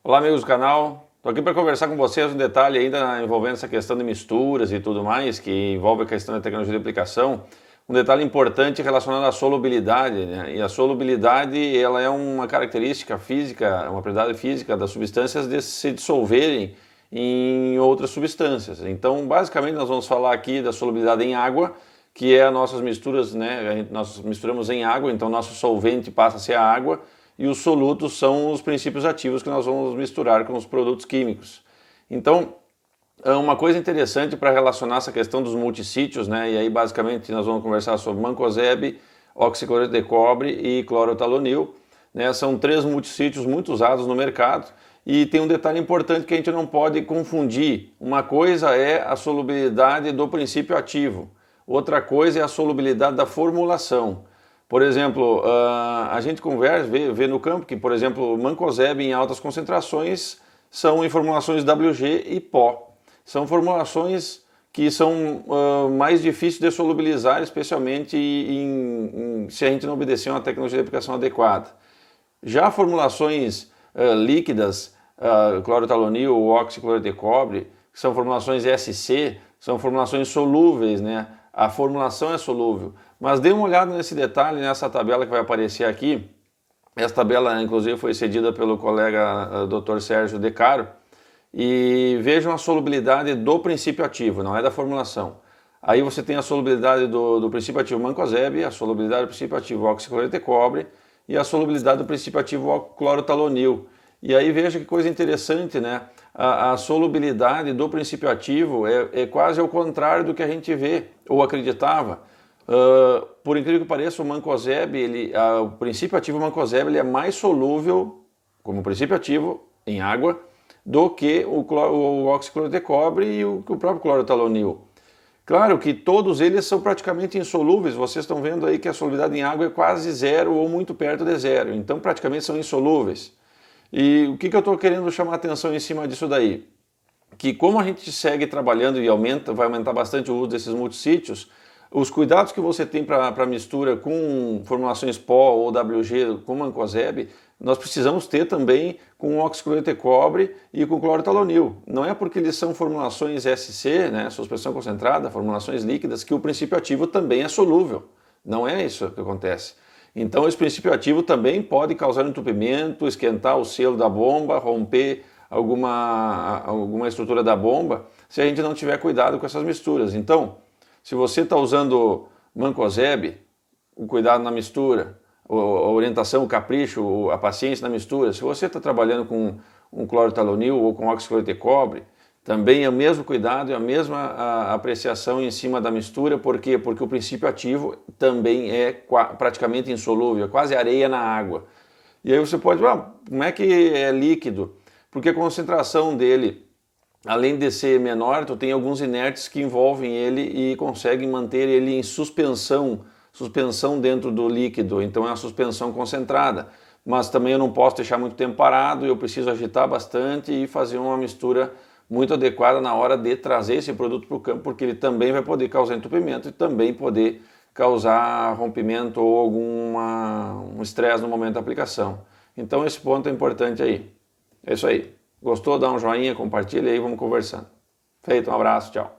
Olá, amigos do canal. Estou aqui para conversar com vocês um detalhe ainda envolvendo essa questão de misturas e tudo mais, que envolve a questão da tecnologia de aplicação. Um detalhe importante relacionado à solubilidade, né? E a solubilidade, ela é uma característica física, uma propriedade física das substâncias de se dissolverem em outras substâncias. Então, basicamente, nós vamos falar aqui da solubilidade em água, que é as nossas misturas, né? Nós misturamos em água, então nosso solvente passa a ser a água, e os solutos são os princípios ativos que nós vamos misturar com os produtos químicos. Então, uma coisa interessante para relacionar essa questão dos multissítios, né? E aí basicamente nós vamos conversar sobre mancozeb, oxicloreto de cobre e clorotalonil, né? São três multissítios muito usados no mercado e tem um detalhe importante que a gente não pode confundir. Uma coisa é a solubilidade do princípio ativo, outra coisa é a solubilidade da formulação. Por exemplo, a gente vê no campo que, por exemplo, mancozeb em altas concentrações são em formulações WG e pó. São formulações que são mais difíceis de solubilizar, especialmente se a gente não obedecer uma tecnologia de aplicação adequada. Já formulações líquidas, clorotalonil ou oxicloreto de cobre, que são formulações SC, são formulações solúveis, né? A formulação é solúvel. Mas dê uma olhada nesse detalhe, nessa tabela que vai aparecer aqui. Essa tabela, inclusive, foi cedida pelo colega Dr. Sérgio De Caro. E vejam a solubilidade do princípio ativo, não é da formulação. Aí você tem a solubilidade do princípio ativo mancozeb, a solubilidade do princípio ativo oxicloreto de cobre e a solubilidade do princípio ativo clorotalonil. E aí veja que coisa interessante, né? A solubilidade do princípio ativo é quase ao contrário do que a gente vê ou acreditava. Por incrível que pareça, o mancozeb, o princípio ativo mancozeb, ele é mais solúvel como princípio ativo em água do que o oxicloreto de cobre e o próprio clorotalonil. Claro que todos eles são praticamente insolúveis, vocês estão vendo aí que a solubilidade em água é quase zero ou muito perto de zero, então praticamente são insolúveis. E o que eu estou querendo chamar a atenção em cima disso daí? Que como a gente segue trabalhando e vai aumentar bastante o uso desses multissítios, os cuidados que você tem para mistura com formulações pó ou WG com mancozeb, nós precisamos ter também com oxicloreto de cobre e com clorotalonil. Não é porque eles são formulações SC, né, suspensão concentrada, formulações líquidas, que o princípio ativo também é solúvel. Não é isso que acontece. Então esse princípio ativo também pode causar entupimento, esquentar o selo da bomba, romper alguma estrutura da bomba, se a gente não tiver cuidado com essas misturas. Então, se você está usando mancozeb, o cuidado na mistura, a orientação, o capricho, a paciência na mistura, se você está trabalhando com um clorotalonil ou com oxicloreto de cobre, também é o mesmo cuidado e a mesma apreciação em cima da mistura. Por quê? Porque o princípio ativo também é praticamente insolúvel, é quase areia na água. E aí você pode, como é que é líquido? Porque a concentração dele, além de ser menor, tu tem alguns inertes que envolvem ele e conseguem manter ele em suspensão dentro do líquido, então é uma suspensão concentrada. Mas também eu não posso deixar muito tempo parado, eu preciso agitar bastante e fazer uma mistura muito adequada na hora de trazer esse produto para o campo, porque ele também vai poder causar entupimento e também poder causar rompimento ou algum estresse no momento da aplicação. Então esse ponto é importante aí. É isso aí. Gostou? Dá um joinha, compartilha aí, vamos conversando. Feito, um abraço, tchau.